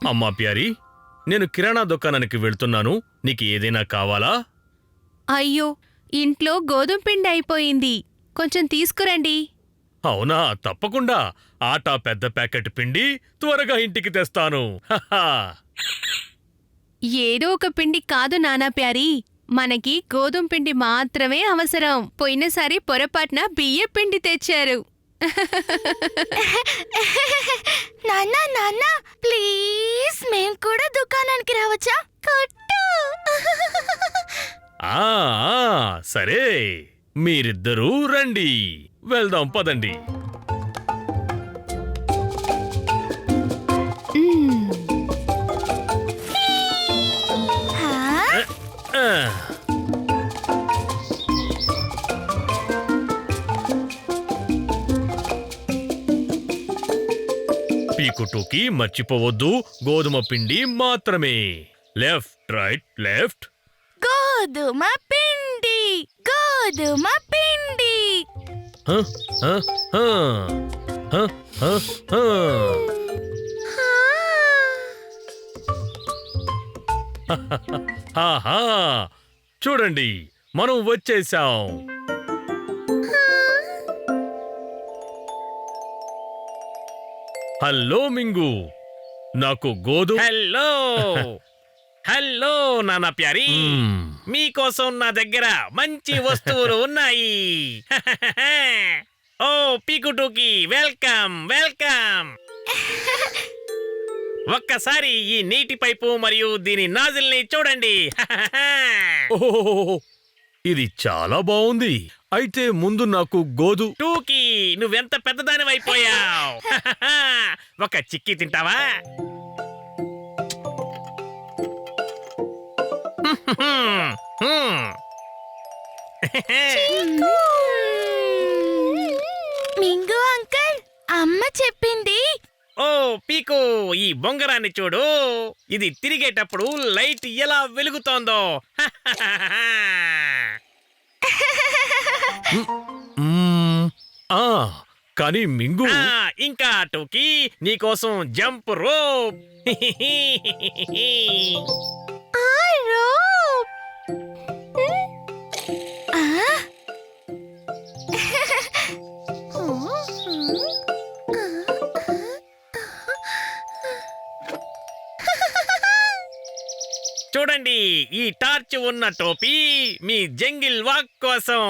అమ్మా ప్యారీ, నేను కిరాణా దుకాణానికి వెళ్తున్నాను. నీకు ఏదైనా కావాలా? అయ్యో, ఇంట్లో గోధుమ పిండి అయిపోయింది. కొంచెం తీసుకురండి. అవునా, తప్పకుండా. ఆటా పెద్ద ప్యాకెట్ పిండి త్వరగా ఇంటికి తెస్తాను. హహా. ఏదో ఒక పిండి కాదు నానా ప్యారీ, మనకి గోధుమ పిండి మాత్రమే అవసరం. పోయినసారి పొరపాటున బియ్య పిండి తెచ్చారు. నాన్నా నాన్నా, ప్లీజ్ మేం కూడా దుకాణానికి రావచ్చా? కొట్టు. ఆ సరే, మీరిద్దరూ రండి, వెళ్దాం పదండి. హా? ఆ. పీకుటూకి మర్చిపోవద్దు, గోధుమ పిండి మాత్రమే. Left right left. గోధుమ పిండి, గోధుమ పిండి. హ, హ, హ. హ, హ, హ. హాహా, చూడండి, మనం వచ్చేసాం. హలో మింగు, నాకు గోధుమ. హలో హలో నానా ప్యారీ, మీకోసం నా దగ్గర మంచి వస్తువులు ఉన్నాయి. ఓ పీకుటూకి వెల్కమ్ వెల్కమ్. ఒక్కసారి ఈ నీటి పైపు మరియు దీని నాజిల్ని చూడండి. ఓహో, ఇది చాలా బాగుంది. అయితే ముందు నాకు టూకి, నువ్వెంత పెద్దదానివైపోయావు. ఒక చిక్కీ తింటావా? మింగు అంకుల్, అమ్మ చెప్పింది. ఓ పీకు, ఈ బొంగరాన్ని చూడు. ఇది తిరిగేటప్పుడు లైట్ ఎలా వెలుగుతోందో. కానీ మింగు. ఇంకా టూకి, నీకోసం జంప్ రోప్. చూడండి, ఈ టార్చ్ ఉన్న టోపీ మీ జంగిల్ వాక్ కోసం.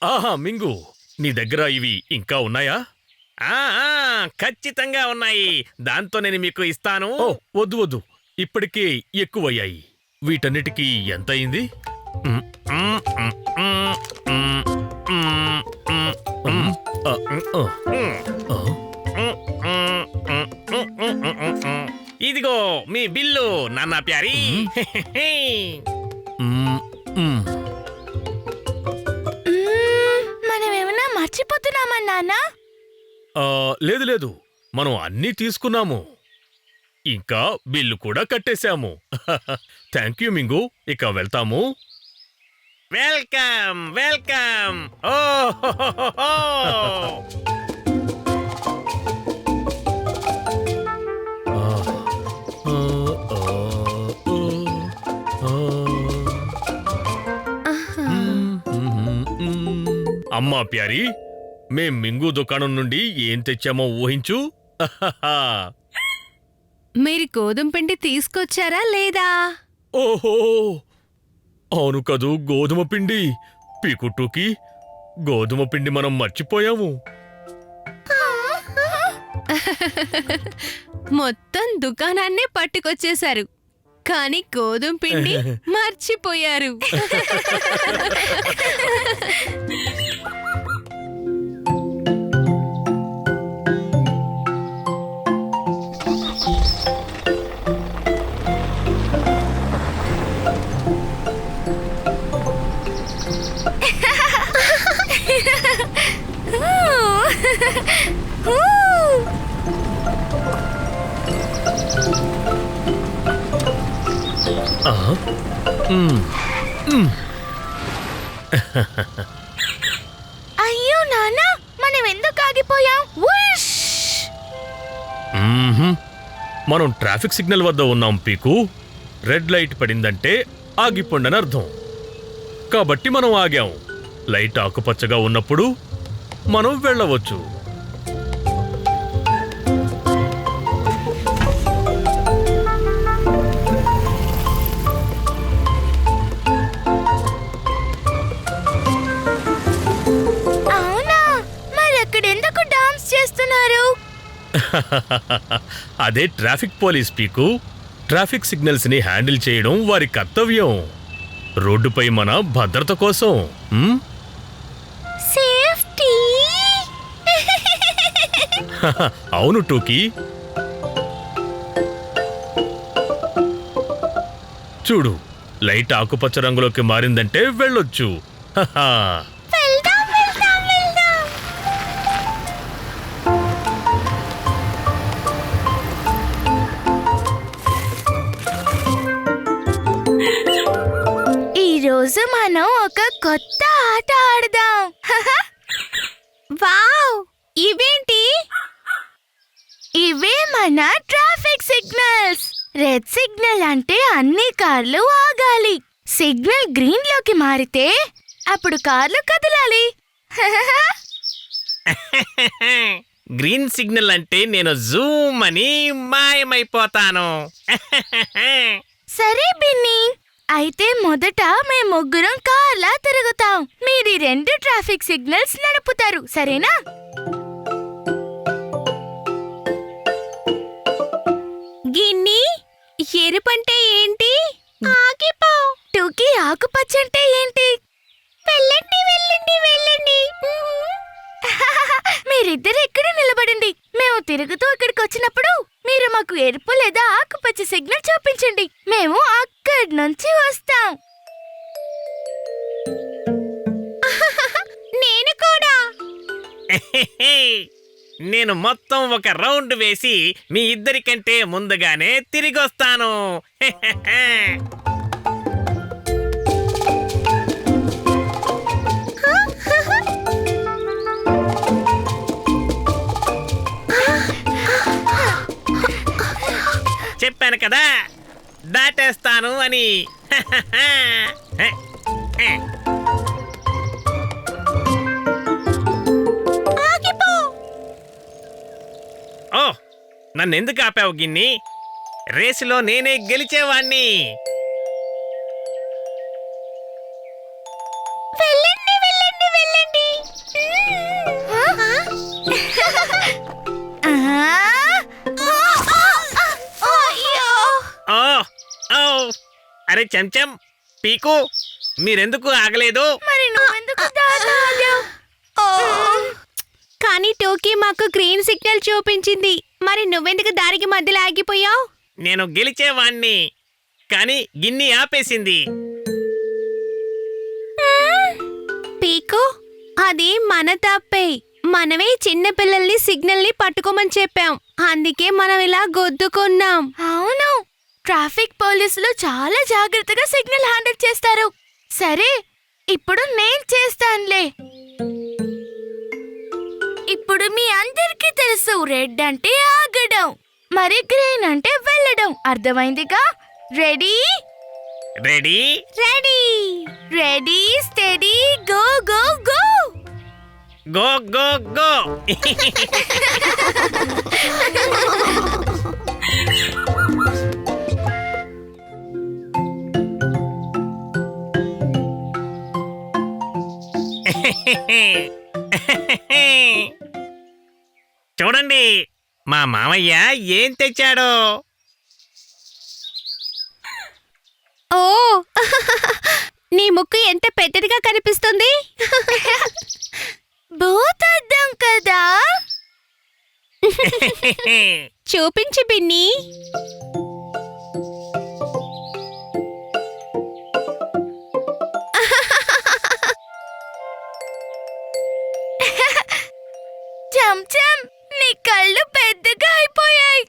ఆహా మింగు, నీ దగ్గర ఇవి ఇంకా ఉన్నాయా? ఖచ్చితంగా ఉన్నాయి. దాంతో నేను మీకు ఇస్తాను. వద్దు వద్దు, ఇప్పటికే ఎక్కువయ్యాయి. వీటన్నిటికీ ఎంత అయింది? ఇదిగో మీ బిల్లు నాన్నా ప్యారీ. మనం ఏమన్నా మర్చిపోతున్నామా నాన్నా? లేదు లేదు, మనం అన్నీ తీసుకున్నాము, ఇంకా బిల్లు కూడా కట్టేశాము. థ్యాంక్ యూ మింగు, ఇక వెళ్తాము. Welcome welcome. ఓ అమ్మా ప్యారీ, మేం మింగు దుకాణం నుండి ఏం తెచ్చామో ఊహించు. మీరు గోధుమ పిండి తీసుకొచ్చారా లేదా? ఓహో, అవును కదూ, గోధుమ పిండి. పీకుటూకి, గోధుమ పిండి మనం మర్చిపోయాము. మొత్తం దుకాణాన్నే పట్టుకొచ్చేశారు, కానీ గోధుమ పిండి మర్చిపోయారు. అయ్యో నాన్న, మనం ఎందుకు మ్మ్హ్మ్. మనం ట్రాఫిక్ సిగ్నల్ వద్ద ఉన్నాం పీకు. రెడ్ లైట్ పడిందంటే ఆగిపోండని అర్థం. కాబట్టి మనం ఆగాం. లైట్ ఆకుపచ్చగా ఉన్నప్పుడు మనం వెళ్ళవచ్చు. అవునా, మరి అక్కడ ఎందుకు డాన్స్ చేస్తున్నారు? అదే ట్రాఫిక్ పోలీస్ పీకు. ట్రాఫిక్ సిగ్నల్స్ ని హ్యాండిల్ చేయడం వారి కర్తవ్యం. రోడ్డుపై మన భద్రత కోసం. మ్? సేఫ్టీ. అవును టూకీ. చూడు, లైట్ ఆకుపచ్చ రంగులోకి మారిందంటే వెళ్ళొచ్చు. హహా. వెళ్దాం వెళ్దాం వెళ్దాం. ఈ రోజు మనం ఒక కొత్త ఆట ఆడదాం. వావ్, ఇవేంటి? ఇవే మన ట్రాఫిక్ సిగ్నల్స్. రెడ్ సిగ్నల్ అంటే అన్ని కార్లు ఆగాలి. సిగ్నల్ గ్రీన్ లోకి మారితే అప్పుడు కార్లు కదలాలి. గ్రీన్ సిగ్నల్ అంటే నేను జూమ్ అని మాయమైపోతాను. సరే బిన్నీ, అయితే మొదట మేము ముగ్గురం కార్లా తిరుగుతాం. మీరు ఈ 2 ట్రాఫిక్ సిగ్నల్స్ నడుపుతారు, సరేనా? గిన్ని, ఎరుపంటే ఏంటి? ఆగిపో. టూకీ, ఆకుపచ్చ అంటే ఏంటి? వెళ్ళండి వెళ్ళండి వెళ్ళండి. మీరిద్దరు ఎక్కడ నిలబడండి. మేము తిరుగుతూ ఇక్కడికి వచ్చినప్పుడు మీరు మాకు ఎరుపు లేదా ఆకుపచ్చ సిగ్నల్ చూపించండి. మేము అక్కడి నుంచి వస్తాం. నేను కూడా. నేను మొత్తం ఒక రౌండ్ వేసి మీ ఇద్దరికంటే ముందుగానే తిరిగొస్తాను. చెప్పాను కదా, దాటేస్తాను అని. ఓ, నన్నెందుకు ఆపావు గిన్ని? రేసులో నేనే గెలిచేవాణ్ణి. వెళ్ళండి వెళ్ళండి వెళ్ళండి. ఓ ఓ, అరే చెంచం, పీకు, మీరెందుకు ఆగలేదు? మరి నువ్వెందుకు దాటావు? కానీ టోకీ మాకు గ్రీన్ సిగ్నల్ చూపించింది. మరి నువ్వెందుకు దారికి మధ్యలో ఆగిపోయావు? నేను గెలిచేవాణ్ణి, కానీ గిన్ని ఆపేసింది. పీకు, అది మన తప్పే. మనమే చిన్న పిల్లల్ని సిగ్నల్ ని పట్టుకోమని చెప్పాం. అందుకే మనం ఇలా గుద్దుకున్నాం. అవును, ట్రాఫిక్ పోలీసులు చాలా జాగ్రత్తగా సిగ్నల్ హ్యాండిల్ చేస్తారు. సరే, ఇప్పుడు నేను చేస్తానులే. ఇప్పుడు మీ అందరికీ తెలుసు, రెడ్ అంటే ఆగడం, మరి గ్రీన్ అంటే వెళ్ళడం. అర్థమైందిగా? Ready ready ready. Ready steady go go go. Go go go. చూడండి, మా మామయ్య ఏం తెచ్చాడో. ఓ, నీ ముక్కు ఎంత పెద్దదిగా కనిపిస్తుంది. భూతద్దం కదా. చూపించు బిన్నీ. చెంచం, నీ కళ్ళు పెద్దగా అయిపోయాయి.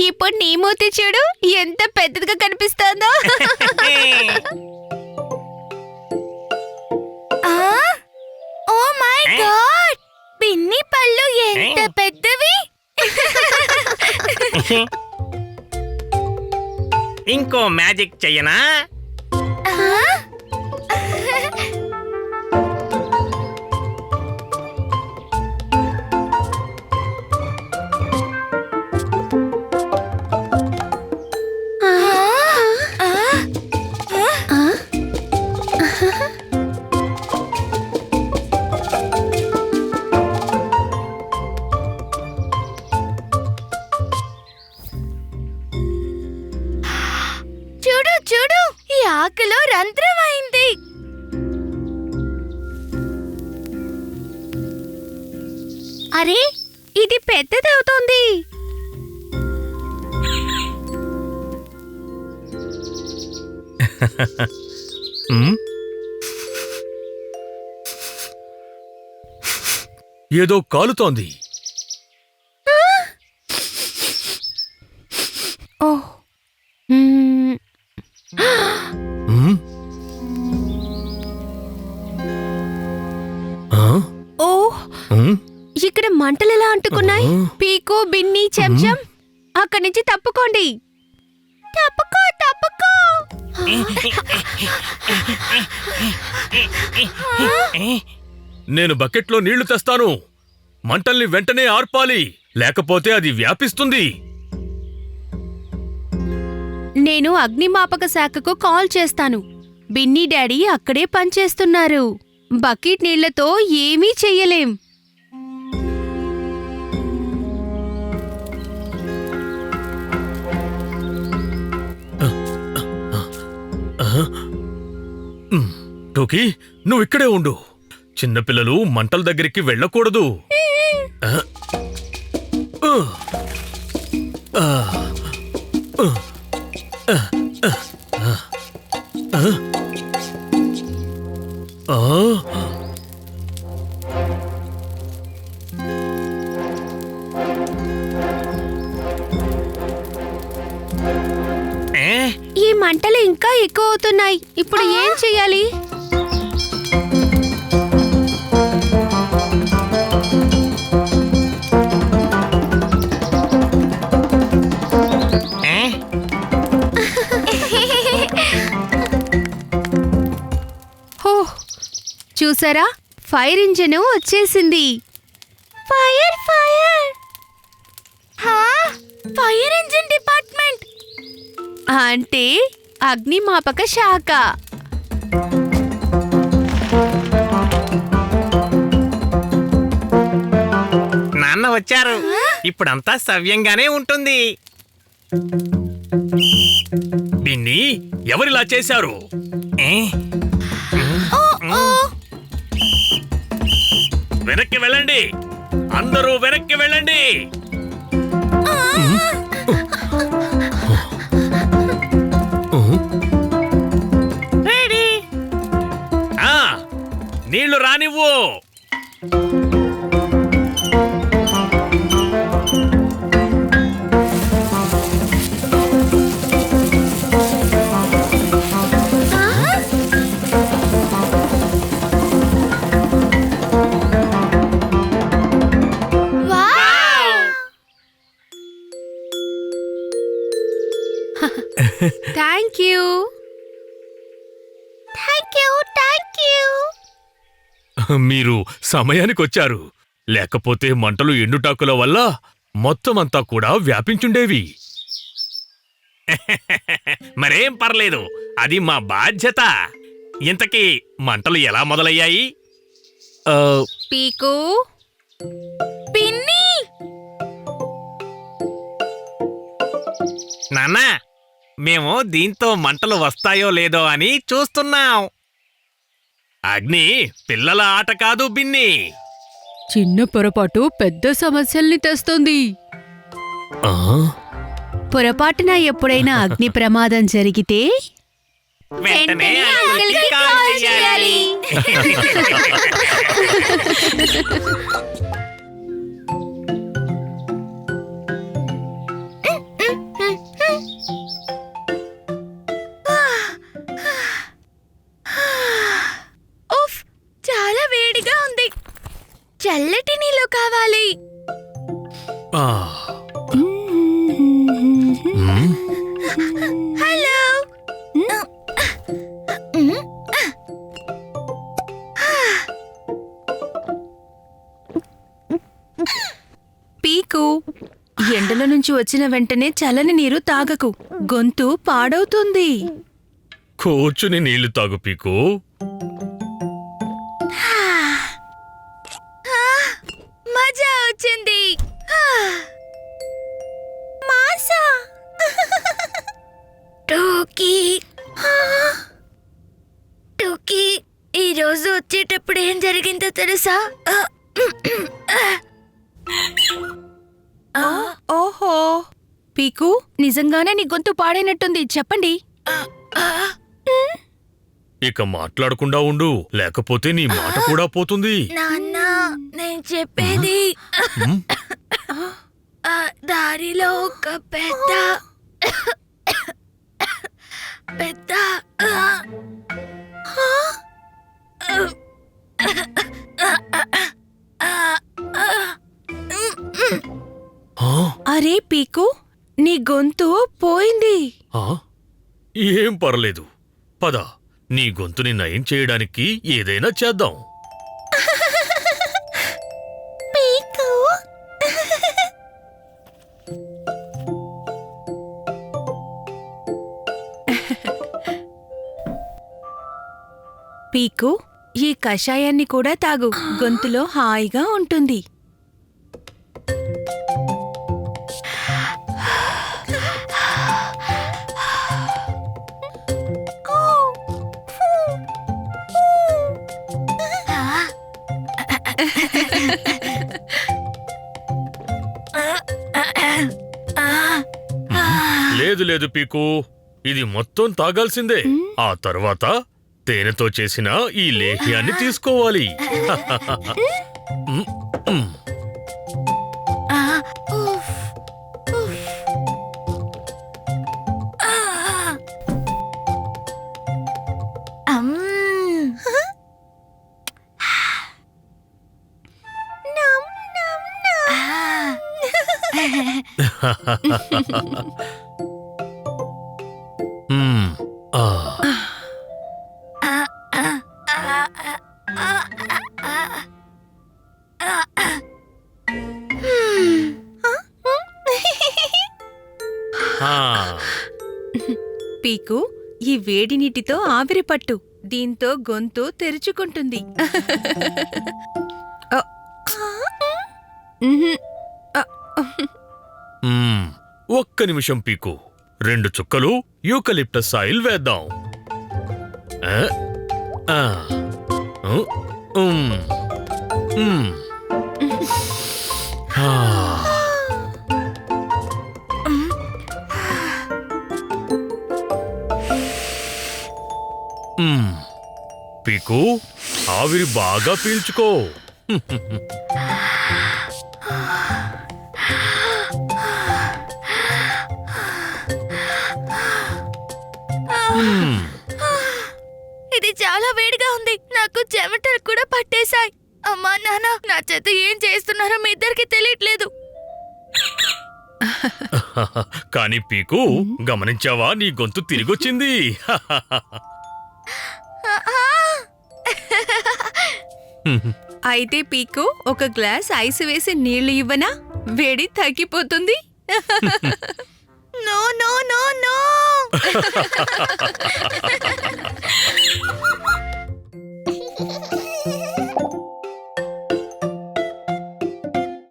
ఇప్పుడు నీ మూతి చూడు, ఎంత పెద్దదిగా కనిపిస్తోందో. ఆ? ఓ మై ఎంత పెద్దవి! ఇంకో మ్యాజిక్ చెయ్యనా? చూడు చూడు, ఈ ఆకులో రంధ్రం అయింది. అరే, ఇది పెద్దదవుతోంది. ఉమ్, ఏదో కాలుతోంది. ఓహ్ మ్మ్. ఉమ్, ఆ, ఓహ్, ఉమ్, ఇక్కడ మంటలు ఎలా అంటుకున్నాయి? పీకు, బిన్ని, చెంచం, అక్కడి నుంచి తప్పుకోండి. తప్పుకో తప్పుకో. నేను బకెట్లో నీళ్లు తెస్తాను. మంటల్ని వెంటనే ఆర్పాలి, లేకపోతే అది వ్యాపిస్తుంది. నేను అగ్నిమాపక శాఖకు కాల్ చేస్తాను. బిన్నీ డాడీ అక్కడే పనిచేస్తున్నారు. బకెట్ నీళ్లతో ఏమీ చెయ్యలేం. టోకీ, నువ్వు ఇక్కడే ఉండు. చిన్నపిల్లలు మంటల దగ్గరికి వెళ్ళకూడదు. ఆ, ఆ, ఆ, ఆ, ఆ, ఆ, ఆ. ఏ? ఈ మంటలు ఇంకా ఎక్కువ అవుతున్నాయి. ఇప్పుడు ఏం చెయ్యాలి? ఏ? హో, చూసారా, ఫైర్ ఇంజిన్ వచ్చేసింది. Fire fire. Fire engine department. అంటే అగ్నిమాపక శాఖ. నాన్న వచ్చారు. ఇప్పుడంతా సవ్యంగానే ఉంటుంది. బిన్నీ, ఎవరిలా చేశారు? ఏ? వెనక్కి వెళ్ళండి, అందరూ వెనక్కి వెళ్ళండి. రెడీ. ఆ, నీళ్లు రానివ్వు. Thank you. Thank you, thank you. మీరు సమయానికి వచ్చారు. లేకపోతే మంటలు ఎండుటాకుల వల్ల మొత్తం అంతా కూడా వ్యాపించుండేవి. మరేం పర్లేదు, అది మా బాధ్యత. ఇంతకీ మంటలు ఎలా మొదలయ్యాయి? ఆ, పీకు, పిన్ని, నాన్న, మేము దీంతో మంటలు వస్తాయో లేదో అని చూస్తున్నాం. అగ్ని పిల్లల ఆట కాదు బిన్ని. చిన్న పొరపాటు పెద్ద సమస్యల్ని తెస్తుంది. ఆ, పొరపాటున ఎప్పుడైనా అగ్ని ప్రమాదం జరిగితే వెంటనే అంకుల్కి అంకుల్కి కాల్ కాల్ చేయాలి. ఉఫ్, చాలా వేడిగా ఉంది. చల్లటి నీళ్ళు కావాలి. ఎండల నుంచి వచ్చిన వెంటనే చల్లని నీరు తాగకు, గొంతు పాడవుతుంది. కూర్చుని నీళ్లు తాగు పీకు. మజా వచ్చింది. టోకీ టోకీ ఈ రోజు వచ్చేటప్పుడు ఏం జరిగిందో తెలుసా? ఓహో, పీకు నిజంగానే నీ గొంతు పాడైనట్టుంది. చెప్పండి. ఇక మాట్లాడకుండా ఉండు, లేకపోతే నీ మాట కూడా పోతుంది. నాన్న, నేను చెప్పేది దారిలో ఒక పెద్ద అరే పీకు, నీ గొంతు పోయింది. ఏం పర్లేదు, పద, నీ గొంతుని నయం చేయడానికి ఏదైనా చేద్దాం. పీకు, ఈ కషాయాన్ని కూడా తాగు, గొంతులో హాయిగా ఉంటుంది. లేదు లేదు పీకు, ఇది మొత్తం తాగాల్సిందే. ఆ తర్వాత తేనెతో చేసిన ఈ లేహ్యాన్ని తీసుకోవాలి. పీకు, ఈ వేడి నీటితో ఆవిరి పట్టు, దీంతో గొంతు తెరుచుకుంటుంది. ఒక్క నిమిషం పీకు, 2 చుక్కలు యూకలిప్టస్ ఆయిల్ వేద్దాం. పీకు, ఆవిరి బాగా పీల్చుకో. ఇది చాలా వేడిగా ఉంది, నాకు చెమటలు కూడా పట్టేశాయి. అమ్మా నాన్న, నా చేత ఏం చేస్తున్నారో మీ ఇద్దరికి తెలియట్లేదు. కానీ పీకు, గమనించావా, నీ గొంతు తిరిగొచ్చింది. అయితే పీకు, ఒక గ్లాస్ ఐస్ వేసి నీళ్లు ఇవ్వనా? వేడి తగ్గిపోతుంది. No no no no